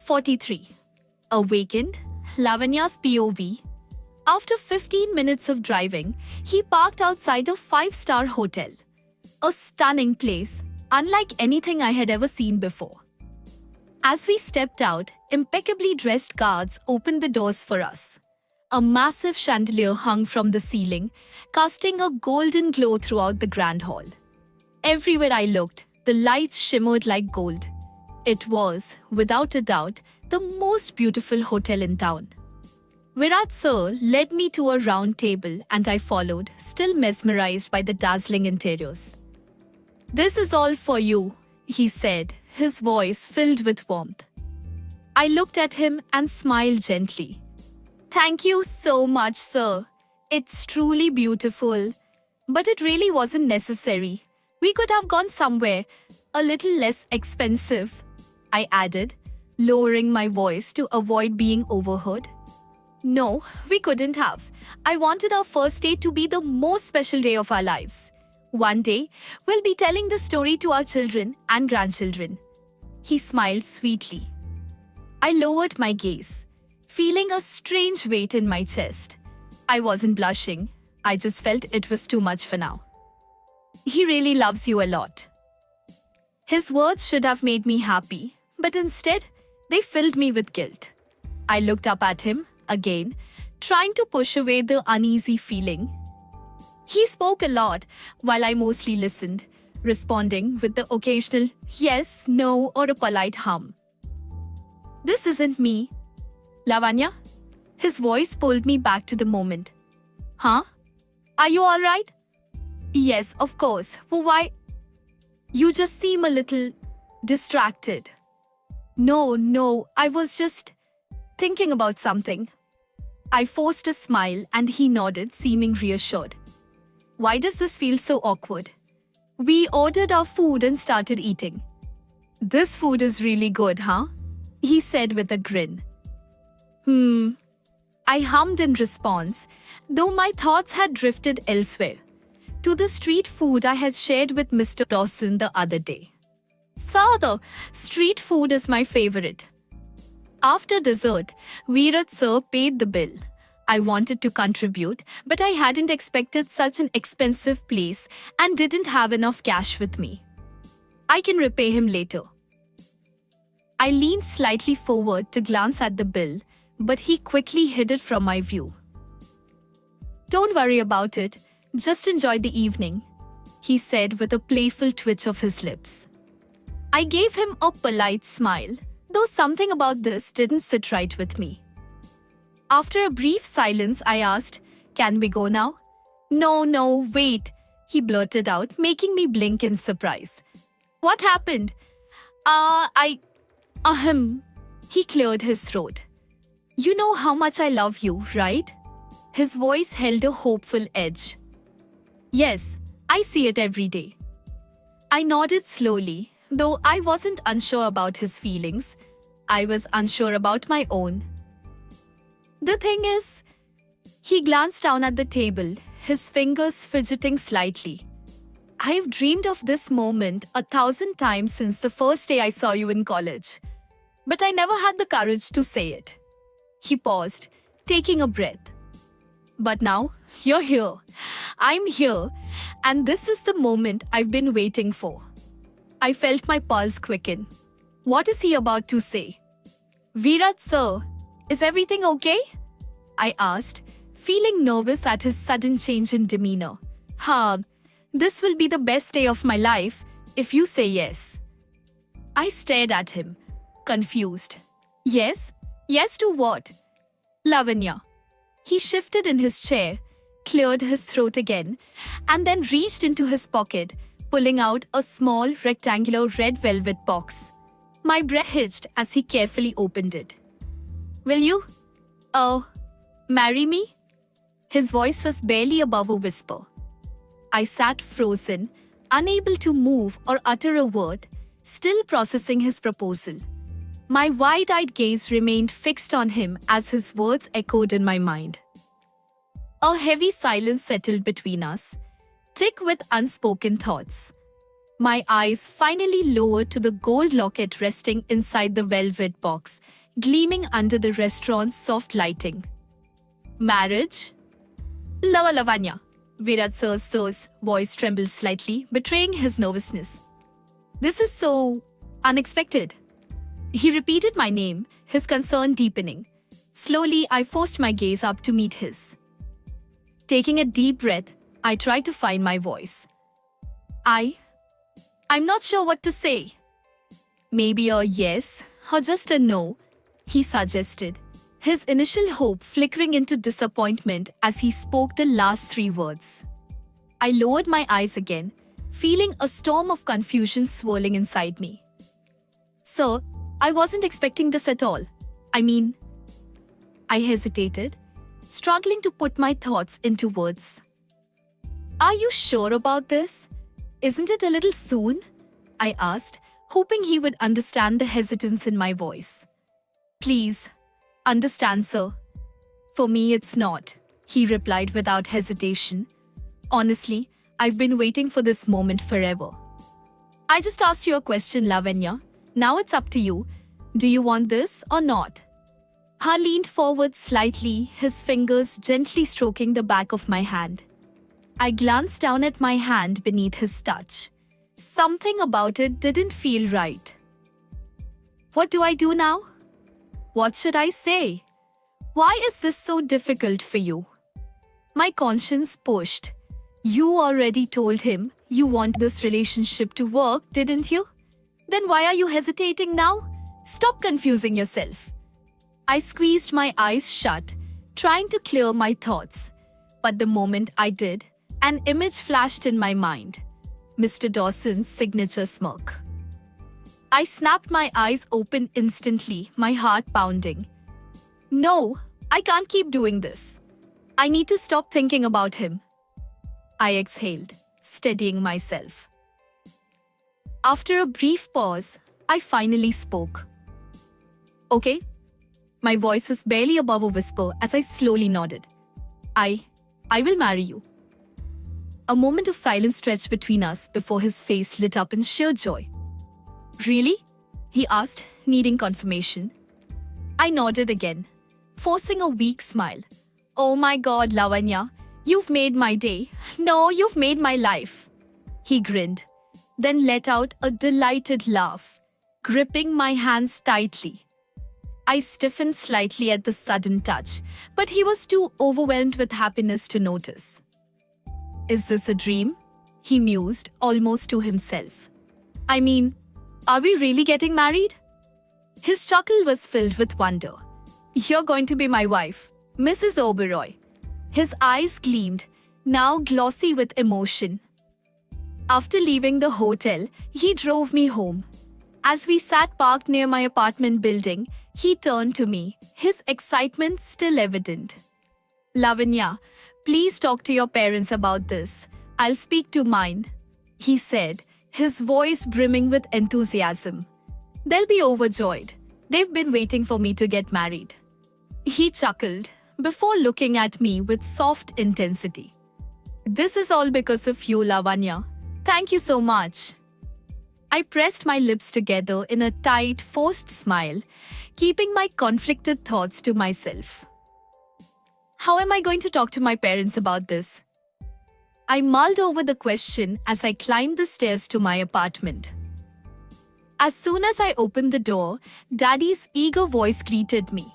43. Awakened, Lavanya's POV. After 15 minutes of driving, he parked outside a five-star hotel. A stunning place, unlike anything I had ever seen before. As we stepped out, impeccably dressed guards opened the doors for us. A massive chandelier hung from the ceiling, casting a golden glow throughout the grand hall. Everywhere I looked, the lights shimmered like gold. It was, without a doubt, the most beautiful hotel in town. Virat sir led me to a round table and I followed, still mesmerized by the dazzling interiors. "This is all for you," he said, his voice filled with warmth. I looked at him and smiled gently. "Thank you so much, sir. It's truly beautiful. But it really wasn't necessary. We could have gone somewhere a little less expensive," I added, lowering my voice to avoid being overheard. "No, we couldn't have. I wanted our first date to be the most special day of our lives. One day, we'll be telling the story to our children and grandchildren." He smiled sweetly. I lowered my gaze, feeling a strange weight in my chest. I wasn't blushing. I just felt it was too much for now. "He really loves you a lot." His words should have made me happy, but instead, they filled me with guilt. I looked up at him, again, trying to push away the uneasy feeling. He spoke a lot, while I mostly listened, responding with the occasional yes, no, or a polite hum. "This isn't me. Lavanya?" His voice pulled me back to the moment. "Huh? Are you alright?" "Yes, of course. Why? You just seem a little distracted." No, I was just thinking about something." I forced a smile and he nodded, seeming reassured. "Why does this feel so awkward?" We ordered our food and started eating. "This food is really good, huh?" he said with a grin. I hummed in response, though my thoughts had drifted elsewhere, to the street food I had shared with Mr. Dawson the other day. Father, street food is my favorite. After dessert, Virat sir paid the bill. I wanted to contribute, but I hadn't expected such an expensive place and didn't have enough cash with me. "I can repay him later." I leaned slightly forward to glance at the bill, but he quickly hid it from my view. "Don't worry about it. Just enjoy the evening," he said with a playful twitch of his lips. I gave him a polite smile, though something about this didn't sit right with me. After a brief silence, I asked, "Can we go now?" No, wait," he blurted out, making me blink in surprise. "What happened?" He cleared his throat. "You know how much I love you, right?" His voice held a hopeful edge. "Yes, I see it every day." I nodded slowly, though I wasn't unsure about his feelings. I was unsure about my own. "The thing is," he glanced down at the table, his fingers fidgeting slightly. "I've dreamed of this moment 1,000 times since the first day I saw you in college. But I never had the courage to say it." He paused, taking a breath. "But now, you're here. I'm here, and this is the moment I've been waiting for." I felt my pulse quicken. What is he about to say? "Virat sir, is everything okay?" I asked, feeling nervous at his sudden change in demeanor. This will be the best day of my life if you say yes." I stared at him, confused. "Yes? Yes to what?" "Lavanya." He shifted in his chair, cleared his throat again, and then reached into his pocket, pulling out a small rectangular red velvet box. My breath hitched as he carefully opened it. "Will you, marry me?" His voice was barely above a whisper. I sat frozen, unable to move or utter a word, still processing his proposal. My wide-eyed gaze remained fixed on him as his words echoed in my mind. A heavy silence settled between us, thick with unspoken thoughts. My eyes finally lowered to the gold locket resting inside the velvet box, gleaming under the restaurant's soft lighting. Marriage? Lavanya. Virat sir's voice trembled slightly, betraying his nervousness. This is so unexpected. He repeated my name, his concern deepening. Slowly, I forced my gaze up to meet his. Taking a deep breath, I tried to find my voice. I'm not sure what to say. Maybe a yes or just a no, he suggested, his initial hope flickering into disappointment as he spoke the last three words. I lowered my eyes again, feeling a storm of confusion swirling inside me. Sir, I wasn't expecting this at all. I hesitated, struggling to put my thoughts into words. Are you sure about this? Isn't it a little soon? I asked, hoping he would understand the hesitance in my voice. Please, understand, sir. For me, it's not, he replied without hesitation. Honestly, I've been waiting for this moment forever. I just asked you a question, Lavanya. Now it's up to you. Do you want this or not? He leaned forward slightly, his fingers gently stroking the back of my hand. I glanced down at my hand beneath his touch. Something about it didn't feel right. What do I do now? What should I say? Why is this so difficult for you? My conscience pushed. You already told him you want this relationship to work, didn't you? Then why are you hesitating now? Stop confusing yourself. I squeezed my eyes shut, trying to clear my thoughts. But the moment I did, an image flashed in my mind. Mr. Dawson's signature smirk. I snapped my eyes open instantly, my heart pounding. No, I can't keep doing this. I need to stop thinking about him. I exhaled, steadying myself. After a brief pause, I finally spoke. Okay? My voice was barely above a whisper as I slowly nodded. I will marry you. A moment of silence stretched between us before his face lit up in sheer joy. Really? He asked, needing confirmation. I nodded again, forcing a weak smile. Oh my God, Lavanya, you've made my day. No, you've made my life. He grinned, then let out a delighted laugh, gripping my hands tightly. I stiffened slightly at the sudden touch, but he was too overwhelmed with happiness to notice. Is this a dream? He mused, almost to himself. Are we really getting married? His chuckle was filled with wonder. You're going to be my wife, Mrs. Oberoi. His eyes gleamed, now glossy with emotion. After leaving the hotel, he drove me home. As we sat parked near my apartment building, he turned to me, his excitement still evident. Lavanya, please talk to your parents about this. I'll speak to mine, he said, his voice brimming with enthusiasm. They'll be overjoyed. They've been waiting for me to get married. He chuckled before looking at me with soft intensity. This is all because of you, Lavanya. Thank you so much. I pressed my lips together in a tight, forced smile, keeping my conflicted thoughts to myself. How am I going to talk to my parents about this? I mulled over the question as I climbed the stairs to my apartment. As soon as I opened the door, Daddy's eager voice greeted me.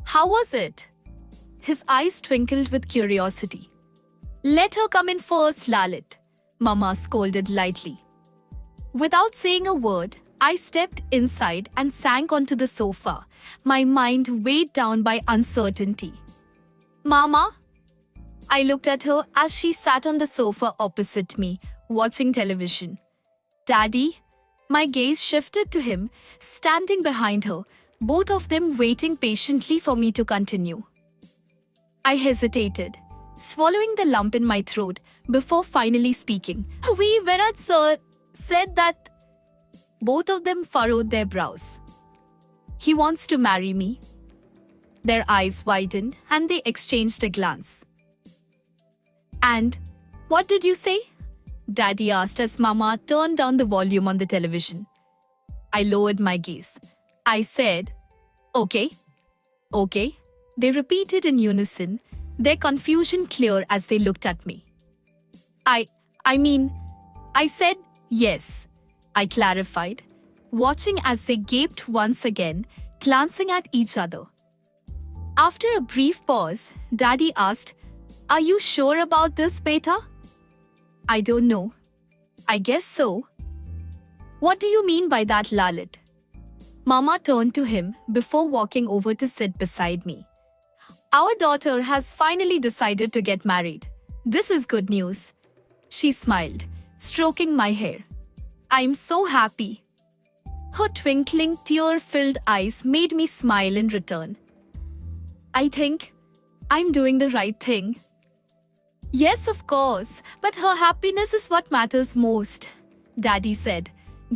How was it? His eyes twinkled with curiosity. Let her come in first, Lalit, Mama scolded lightly. Without saying a word, I stepped inside and sank onto the sofa, my mind weighed down by uncertainty. Mama? I looked at her as she sat on the sofa opposite me, watching television. Daddy? My gaze shifted to him, standing behind her, both of them waiting patiently for me to continue. I hesitated, swallowing the lump in my throat before finally speaking. Virat sir said that. Both of them furrowed their brows. He wants to marry me. Their eyes widened and they exchanged a glance. And what did you say? Daddy asked as Mama turned down the volume on the television. I lowered my gaze. I said, "Okay, okay." They repeated in unison, their confusion clear as they looked at me. I mean, I said yes, I clarified, watching as they gaped once again, glancing at each other. After a brief pause, Daddy asked, "Are you sure about this, beta?" "I don't know. I guess so." "What do you mean by that, Lalit?" Mama turned to him before walking over to sit beside me. "Our daughter has finally decided to get married. This is good news." She smiled, stroking my hair. "I'm so happy." Her twinkling, tear-filled eyes made me smile in return. "I think I'm doing the right thing." "Yes, of course, but her happiness is what matters most," Daddy said,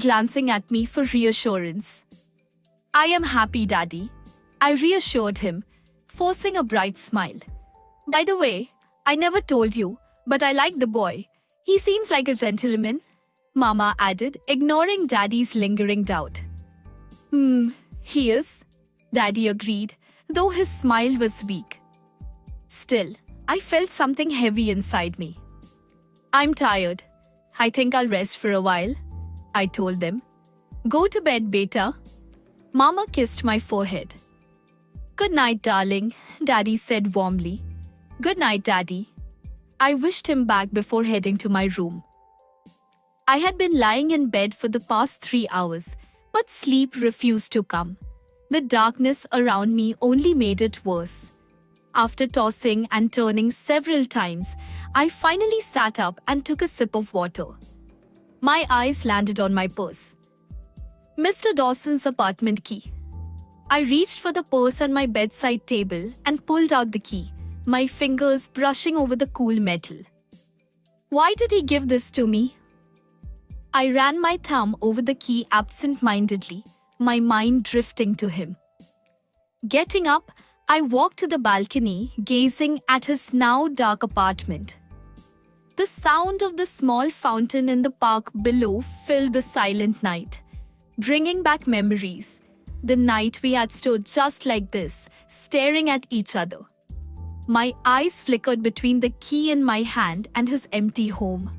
glancing at me for reassurance. "I am happy, Daddy," I reassured him, forcing a bright smile. "By the way, I never told you, but I like the boy. He seems like a gentleman," Mama added, ignoring Daddy's lingering doubt. He is," Daddy agreed, though his smile was weak. Still, I felt something heavy inside me. "I'm tired. I think I'll rest for a while," I told them. "Go to bed, beta." Mama kissed my forehead. "Good night, darling," Daddy said warmly. "Good night, Daddy." I wished him back before heading to my room. I had been lying in bed for the past 3 hours, but sleep refused to come. The darkness around me only made it worse. After tossing and turning several times, I finally sat up and took a sip of water. My eyes landed on my purse. Mr. Dawson's apartment key. I reached for the purse on my bedside table and pulled out the key, my fingers brushing over the cool metal. Why did he give this to me? I ran my thumb over the key absent-mindedly, my mind drifting to him. Getting up, I walked to the balcony, gazing at his now dark apartment. The sound of the small fountain in the park below filled the silent night, bringing back memories. The night we had stood just like this, staring at each other. My eyes flickered between the key in my hand and his empty home.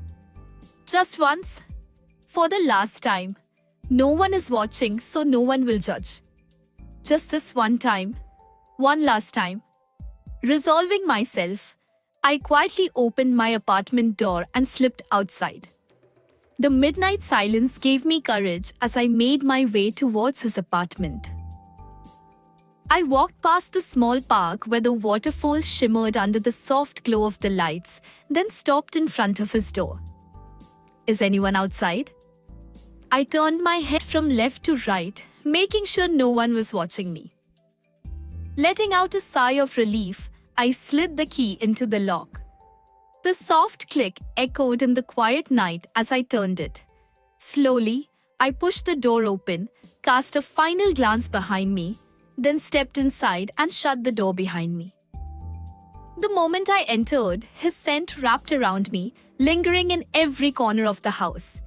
Just once, for the last time. No one is watching, so no one will judge. Just this one time. One last time. Resolving myself, I quietly opened my apartment door and slipped outside. The midnight silence gave me courage as I made my way towards his apartment. I walked past the small park where the waterfall shimmered under the soft glow of the lights, then stopped in front of his door. Is anyone outside? I turned my head from left to right, making sure no one was watching me. Letting out a sigh of relief, I slid the key into the lock. The soft click echoed in the quiet night as I turned it. Slowly, I pushed the door open, cast a final glance behind me, then stepped inside and shut the door behind me. The moment I entered, his scent wrapped around me, lingering in every corner of the house.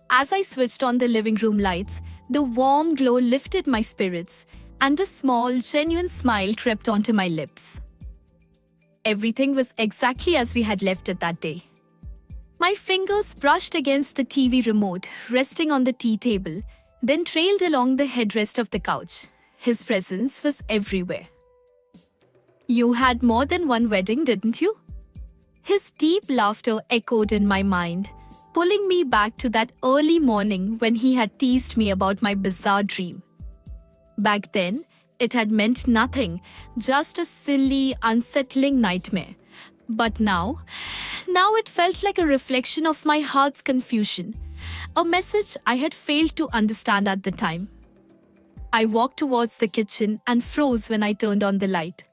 As I switched on the living room lights, the warm glow lifted my spirits, and a small, genuine smile crept onto my lips. Everything was exactly as we had left it that day. My fingers brushed against the TV remote, resting on the tea table, then trailed along the headrest of the couch. His presence was everywhere. You had more than one wedding, didn't you? His deep laughter echoed in my mind, pulling me back to that early morning when he had teased me about my bizarre dream. Back then, it had meant nothing, just a silly, unsettling nightmare. But now it felt like a reflection of my heart's confusion, a message I had failed to understand at the time. I walked towards the kitchen and froze when I turned on the light.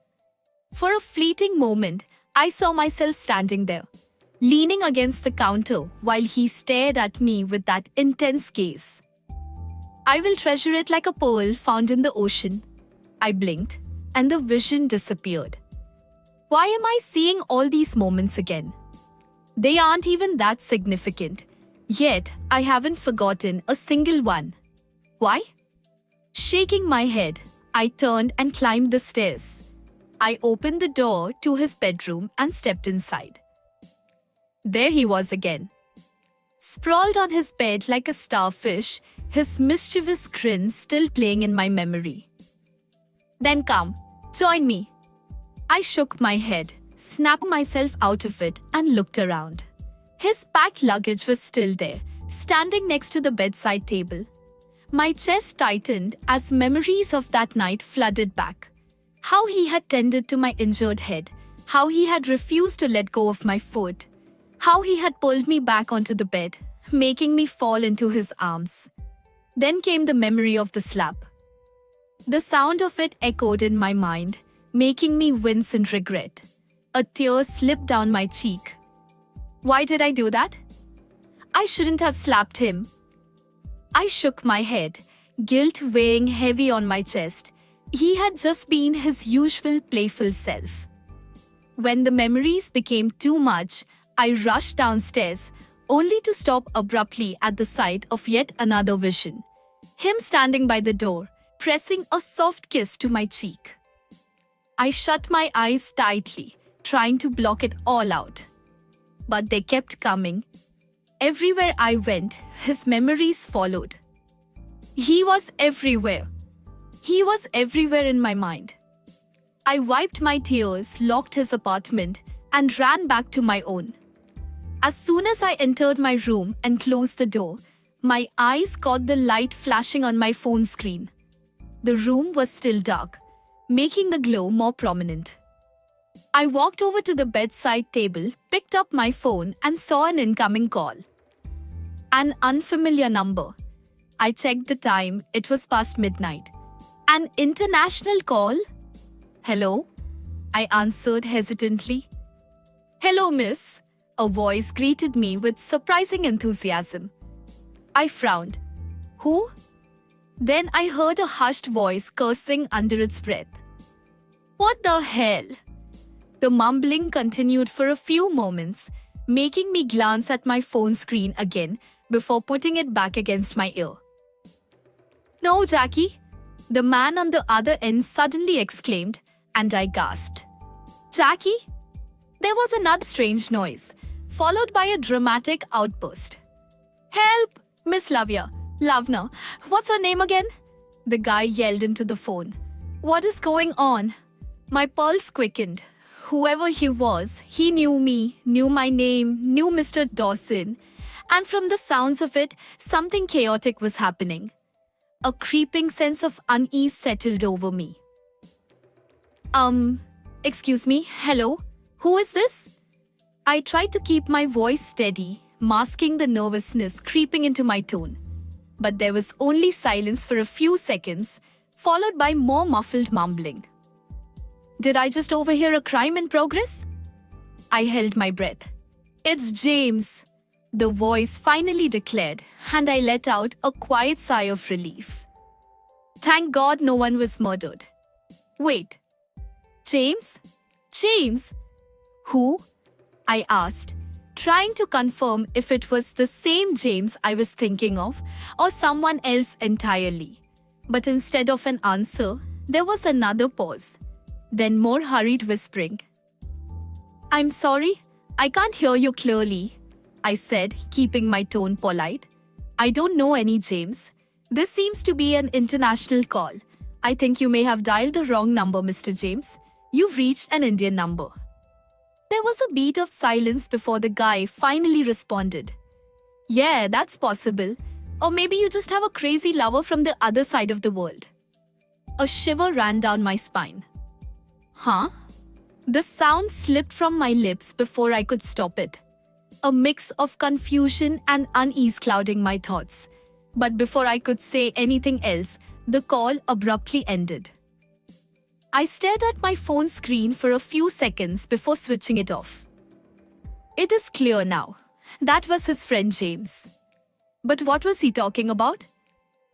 For a fleeting moment, I saw myself standing there, leaning against the counter while he stared at me with that intense gaze. I will treasure it like a pearl found in the ocean. I blinked, and the vision disappeared. Why am I seeing all these moments again? They aren't even that significant. Yet, I haven't forgotten a single one. Why? Shaking my head, I turned and climbed the stairs. I opened the door to his bedroom and stepped inside. There he was again. Sprawled on his bed like a starfish, his mischievous grin still playing in my memory. Then come, join me. I shook my head, snapped myself out of it, and looked around. His packed luggage was still there, standing next to the bedside table. My chest tightened as memories of that night flooded back. How he had tended to my injured head, how he had refused to let go of my foot, how he had pulled me back onto the bed, making me fall into his arms. Then came the memory of the slap. The sound of it echoed in my mind, making me wince in regret. A tear slipped down my cheek. Why did I do that? I shouldn't have slapped him. I shook my head, guilt weighing heavy on my chest. He had just been his usual playful self. When the memories became too much, I rushed downstairs, only to stop abruptly at the sight of yet another vision. Him standing by the door, pressing a soft kiss to my cheek. I shut my eyes tightly, trying to block it all out. But they kept coming. Everywhere I went, his memories followed. He was everywhere. He was everywhere in my mind. I wiped my tears, locked his apartment, and ran back to my own. As soon as I entered my room and closed the door, my eyes caught the light flashing on my phone screen. The room was still dark, making the glow more prominent. I walked over to the bedside table, picked up my phone, and saw an incoming call. An unfamiliar number. I checked the time, it was past midnight. An international call? Hello? I answered hesitantly. Hello, miss. A voice greeted me with surprising enthusiasm. I frowned. Who? Then I heard a hushed voice cursing under its breath. What the hell? The mumbling continued for a few moments, making me glance at my phone screen again before putting it back against my ear. No, Jackie, the man on the other end suddenly exclaimed, and I gasped. Jackie? There was another strange noise, followed by a dramatic outburst. Help! Miss Lavna, what's her name again? The guy yelled into the phone. What is going on? My pulse quickened. Whoever he was, he knew me, knew my name, knew Mr. Dawson, and from the sounds of it, something chaotic was happening. A creeping sense of unease settled over me. Excuse me, hello? Who is this? I tried to keep my voice steady, masking the nervousness creeping into my tone. But there was only silence for a few seconds, followed by more muffled mumbling. Did I just overhear a crime in progress? I held my breath. It's James, the voice finally declared, and I let out a quiet sigh of relief. Thank God no one was murdered. Wait. James? James? Who? I asked, trying to confirm if it was the same James I was thinking of or someone else entirely. But instead of an answer, there was another pause, then more hurried whispering. I'm sorry, I can't hear you clearly, I said, keeping my tone polite. I don't know any James. This seems to be an international call. I think you may have dialed the wrong number, Mr. James. You've reached an Indian number. There was a beat of silence before the guy finally responded. Yeah, that's possible. Or maybe you just have a crazy lover from the other side of the world. A shiver ran down my spine. Huh? The sound slipped from my lips before I could stop it. A mix of confusion and unease clouding my thoughts. But before I could say anything else, the call abruptly ended. I stared at my phone screen for a few seconds before switching it off. It is clear now. That was his friend James. But what was he talking about?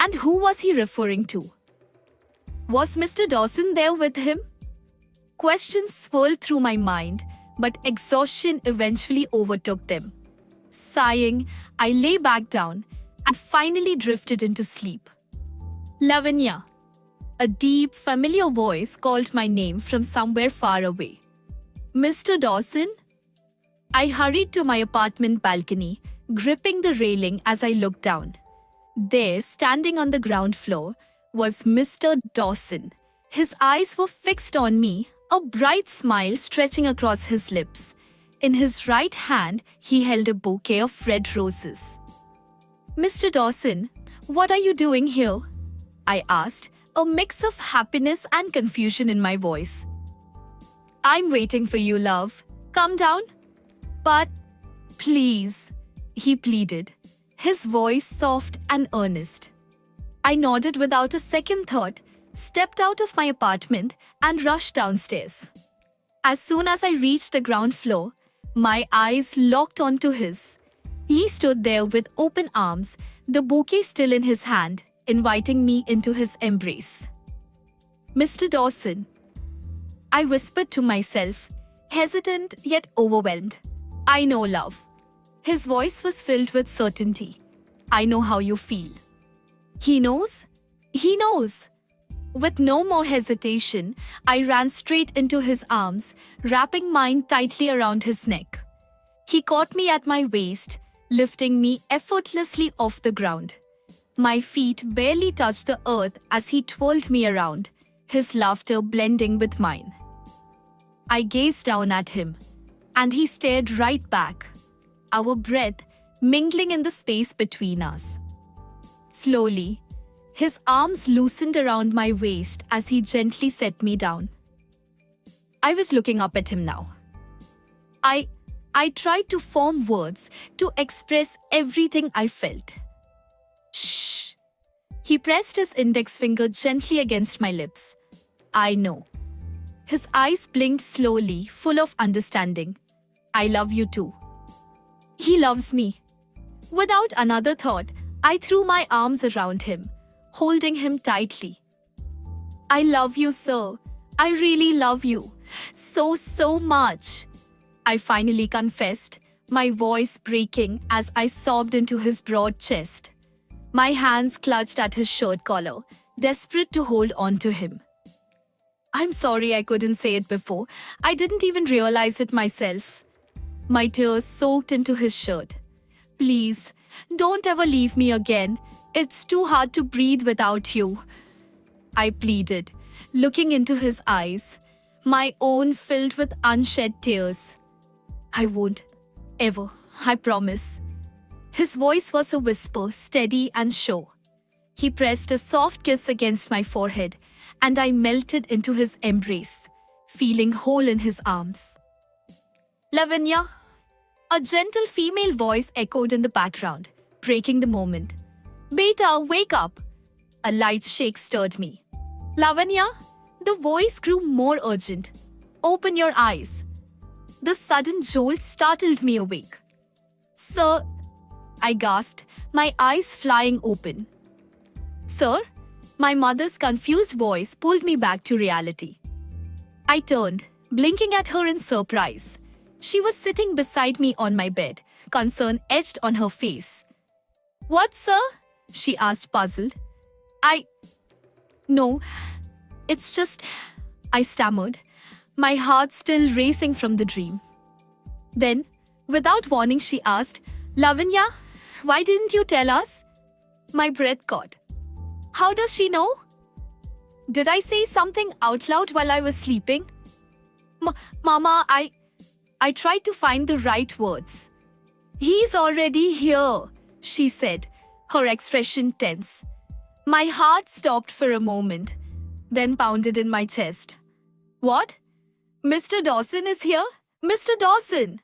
And who was he referring to? Was Mr. Dawson there with him? Questions swirled through my mind, but exhaustion eventually overtook them. Sighing, I lay back down and finally drifted into sleep. Lavanya. A deep, familiar voice called my name from somewhere far away. Mr. Dawson? I hurried to my apartment balcony, gripping the railing as I looked down. There, standing on the ground floor, was Mr. Dawson. His eyes were fixed on me, a bright smile stretching across his lips. In his right hand, he held a bouquet of red roses. Mr. Dawson, what are you doing here? I asked, a mix of happiness and confusion in my voice. I'm waiting for you, love. Come down. But please, he pleaded, his voice soft and earnest. I nodded without a second thought, stepped out of my apartment, and rushed downstairs. As soon as I reached the ground floor, my eyes locked onto his. He stood there with open arms, the bouquet still in his hand, inviting me into his embrace. Mr. Dawson, I whispered to myself, hesitant yet overwhelmed. I know, love. His voice was filled with certainty. I know how you feel. He knows? He knows. With no more hesitation, I ran straight into his arms, wrapping mine tightly around his neck. He caught me at my waist, lifting me effortlessly off the ground. My feet barely touched the earth as he twirled me around, his laughter blending with mine. I gazed down at him, and he stared right back, our breath mingling in the space between us. Slowly, his arms loosened around my waist as he gently set me down. I was looking up at him now. I tried to form words to express everything I felt. Shh. He pressed his index finger gently against my lips. I know. His eyes blinked slowly, full of understanding. I love you too. He loves me. Without another thought, I threw my arms around him, holding him tightly. I love you, sir. I really love you. So much. I finally confessed, my voice breaking as I sobbed into his broad chest. My hands clutched at his shirt collar, desperate to hold on to him. I'm sorry I couldn't say it before. I didn't even realize it myself. My tears soaked into his shirt. Please, don't ever leave me again. It's too hard to breathe without you. I pleaded, looking into his eyes, my own filled with unshed tears. I won't. Ever. I promise. His voice was a whisper, steady and sure. He pressed a soft kiss against my forehead, and I melted into his embrace, feeling whole in his arms. Lavanya. A gentle female voice echoed in the background, breaking the moment. Beta, wake up. A light shake stirred me. Lavanya. The voice grew more urgent. Open your eyes. The sudden jolt startled me awake. Sir, I gasped, my eyes flying open. Sir? My mother's confused voice pulled me back to reality. I turned, blinking at her in surprise. She was sitting beside me on my bed, concern etched on her face. What, sir? She asked, puzzled. No, it's just... I stammered, my heart still racing from the dream. Then, without warning, she asked, Lavanya, why didn't you tell us? My breath caught. How does she know? Did I say something out loud while I was sleeping? Mama, I tried to find the right words. He's already here, she said, her expression tense. My heart stopped for a moment, then pounded in my chest. What? Mr. Dawson is here? Mr. Dawson!